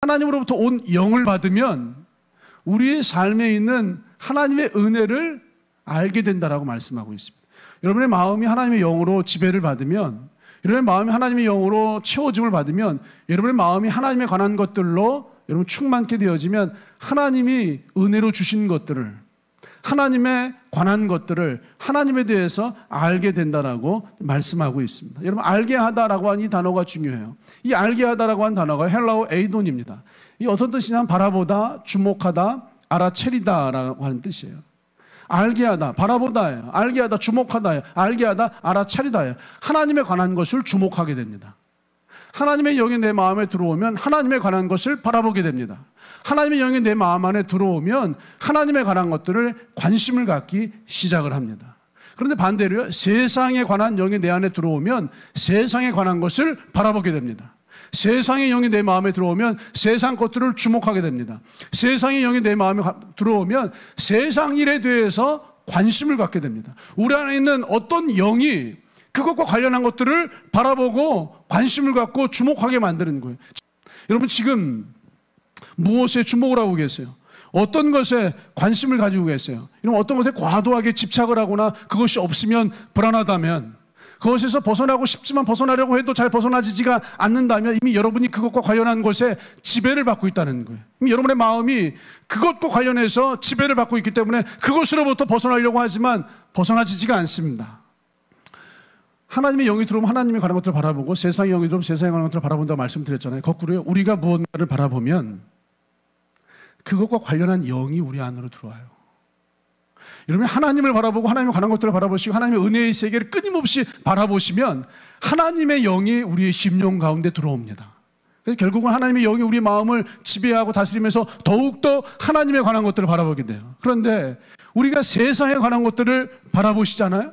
하나님으로부터 온 영을 받으면 우리의 삶에 있는 하나님의 은혜를 알게 된다라고 말씀하고 있습니다. 여러분의 마음이 하나님의 영으로 지배를 받으면, 여러분의 마음이 하나님의 영으로 채워짐을 받으면, 여러분의 마음이 하나님에 관한 것들로 여러분 충만케 되어지면 하나님이 은혜로 주신 것들을, 하나님에 관한 것들을 하나님에 대해서 알게 된다라고 말씀하고 있습니다. 여러분, 알게 하다라고 하는 이 단어가 중요해요. 이 알게 하다라고 하는 단어가 헬라어 에이돈입니다. 이 어떤 뜻이냐면 바라보다, 주목하다, 알아채리다라고 하는 뜻이에요. 알게 하다, 바라보다예요. 알게 하다, 주목하다예요. 알게 하다, 알아차리다예요. 하나님에 관한 것을 주목하게 됩니다. 하나님의 영이 내 마음에 들어오면 하나님에 관한 것을 바라보게 됩니다. 하나님의 영이 내 마음 안에 들어오면 하나님에 관한 것들을 관심을 갖기 시작을 합니다. 그런데 반대로요, 세상에 관한 영이 내 안에 들어오면 세상에 관한 것을 바라보게 됩니다. 세상의 영이 내 마음에 들어오면 세상 것들을 주목하게 됩니다. 세상의 영이 내 마음에 들어오면 세상 일에 대해서 관심을 갖게 됩니다. 우리 안에 있는 어떤 영이 그것과 관련한 것들을 바라보고 관심을 갖고 주목하게 만드는 거예요. 여러분, 지금 무엇에 주목을 하고 계세요? 어떤 것에 관심을 가지고 계세요? 여러분, 어떤 것에 과도하게 집착을 하거나 그것이 없으면 불안하다면, 그것에서 벗어나고 싶지만 벗어나려고 해도 잘 벗어나지지가 않는다면 이미 여러분이 그것과 관련한 것에 지배를 받고 있다는 거예요. 이미 여러분의 마음이 그것과 관련해서 지배를 받고 있기 때문에 그것으로부터 벗어나려고 하지만 벗어나지지가 않습니다. 하나님의 영이 들어오면 하나님이 관한 것들을 바라보고 세상의 영이 들어오면 세상에 관한 것들을 바라본다고 말씀드렸잖아요. 거꾸로요, 우리가 무언가를 바라보면 그것과 관련한 영이 우리 안으로 들어와요. 여러분이 하나님을 바라보고 하나님에 관한 것들을 바라보시고 하나님의 은혜의 세계를 끊임없이 바라보시면 하나님의 영이 우리의 심령 가운데 들어옵니다. 그래서 결국은 하나님의 영이 우리 마음을 지배하고 다스리면서 더욱더 하나님에 관한 것들을 바라보게 돼요. 그런데 우리가 세상에 관한 것들을 바라보시잖아요.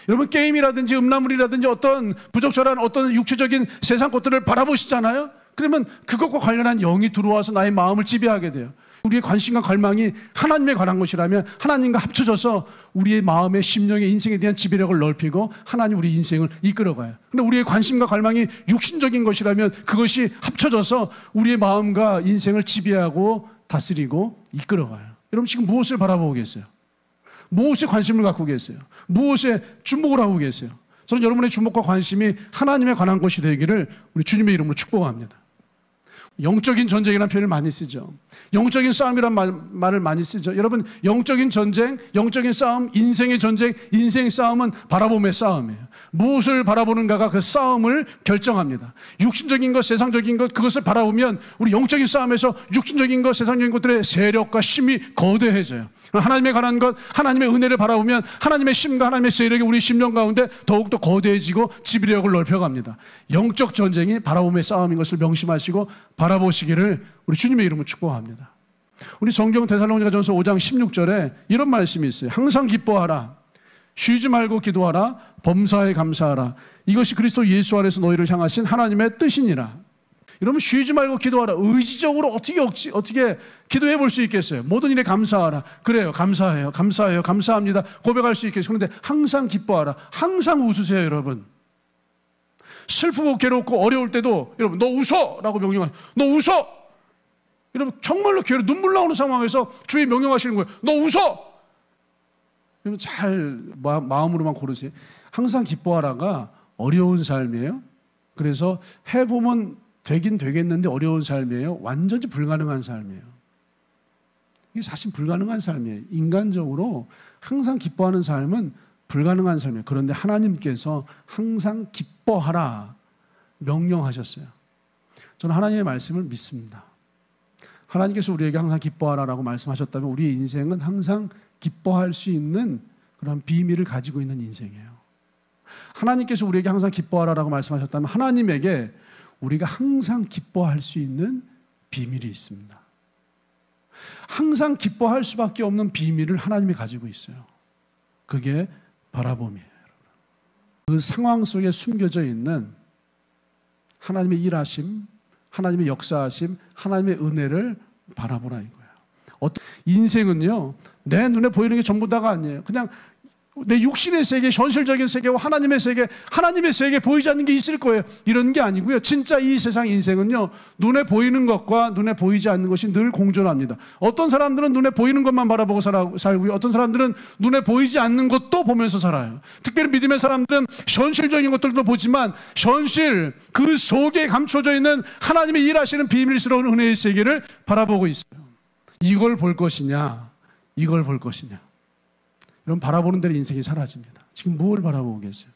여러분, 게임이라든지 음란물이라든지 어떤 부적절한 어떤 육체적인 세상 것들을 바라보시잖아요. 그러면 그것과 관련한 영이 들어와서 나의 마음을 지배하게 돼요. 우리의 관심과 갈망이 하나님에 관한 것이라면 하나님과 합쳐져서 우리의 마음의 심령의 인생에 대한 지배력을 넓히고 하나님 우리 인생을 이끌어가요. 그런데 우리의 관심과 갈망이 육신적인 것이라면 그것이 합쳐져서 우리의 마음과 인생을 지배하고 다스리고 이끌어가요. 여러분, 지금 무엇을 바라보고 계세요? 무엇에 관심을 갖고 계세요? 무엇에 주목을 하고 계세요? 저는 여러분의 주목과 관심이 하나님에 관한 것이 되기를 우리 주님의 이름으로 축복합니다. 영적인 전쟁이라는 표현을 많이 쓰죠. 영적인 싸움이라는 말을 많이 쓰죠. 여러분, 영적인 전쟁, 영적인 싸움, 인생의 전쟁, 인생의 싸움은 바라봄의 싸움이에요. 무엇을 바라보는가가 그 싸움을 결정합니다. 육신적인 것, 세상적인 것, 그것을 바라보면 우리 영적인 싸움에서 육신적인 것, 세상적인 것들의 세력과 힘이 거대해져요. 하나님에 관한 것, 하나님의 은혜를 바라보면 하나님의 힘과 하나님의 세력이 우리 심령 가운데 더욱더 거대해지고 지배력을 넓혀갑니다. 영적 전쟁이 바라봄의 싸움인 것을 명심하시고 바라보시기를 우리 주님의 이름으로 축복합니다. 우리 성경 데살로니가전서 5장 16절에 이런 말씀이 있어요. 항상 기뻐하라, 쉬지 말고 기도하라, 범사에 감사하라. 이것이 그리스도 예수 안에서 너희를 향하신 하나님의 뜻이니라. 여러분, 쉬지 말고 기도하라. 의지적으로 어떻게 기도해 볼 수 있겠어요? 모든 일에 감사하라. 그래요, 감사해요, 감사해요, 감사합니다. 고백할 수 있겠어요. 그런데 항상 기뻐하라. 항상 웃으세요, 여러분. 슬프고 괴롭고 어려울 때도 여러분, 너 웃어! 라고 명령하세요. 너 웃어! 여러분, 정말로 눈물 나오는 상황에서 주의 명령하시는 거예요. 너 웃어! 여러분, 잘 마음으로만 고르세요. 항상 기뻐하라가 어려운 삶이에요. 그래서 해보면 되긴 되겠는데 어려운 삶이에요. 완전히 불가능한 삶이에요. 이게 사실 불가능한 삶이에요. 인간적으로 항상 기뻐하는 삶은 불가능한 삶이에요. 그런데 하나님께서 항상 기뻐하라 명령하셨어요. 저는 하나님의 말씀을 믿습니다. 하나님께서 우리에게 항상 기뻐하라라고 말씀하셨다면 우리의 인생은 항상 기뻐할 수 있는 그런 비밀을 가지고 있는 인생이에요. 하나님께서 우리에게 항상 기뻐하라라고 말씀하셨다면 하나님에게 우리가 항상 기뻐할 수 있는 비밀이 있습니다. 항상 기뻐할 수밖에 없는 비밀을 하나님이 가지고 있어요. 그게 바라봄이에요. 그 상황 속에 숨겨져 있는 하나님의 일하심, 하나님의 역사하심, 하나님의 은혜를 바라보라 이거예요. 인생은요, 내 눈에 보이는 게 전부 다가 아니에요. 그냥 내 육신의 세계, 현실적인 세계와 하나님의 세계 보이지 않는 게 있을 거예요. 이런 게 아니고요. 진짜 이 세상 인생은요, 눈에 보이는 것과 눈에 보이지 않는 것이 늘 공존합니다. 어떤 사람들은 눈에 보이는 것만 바라보고 살고요. 어떤 사람들은 눈에 보이지 않는 것도 보면서 살아요. 특별히 믿음의 사람들은 현실적인 것들도 보지만 현실, 그 속에 감춰져 있는 하나님의 일하시는 비밀스러운 은혜의 세계를 바라보고 있어요. 이걸 볼 것이냐, 이걸 볼 것이냐. 이런 바라보는 대로 인생이 사라집니다. 지금 무엇을 바라보고 계세요?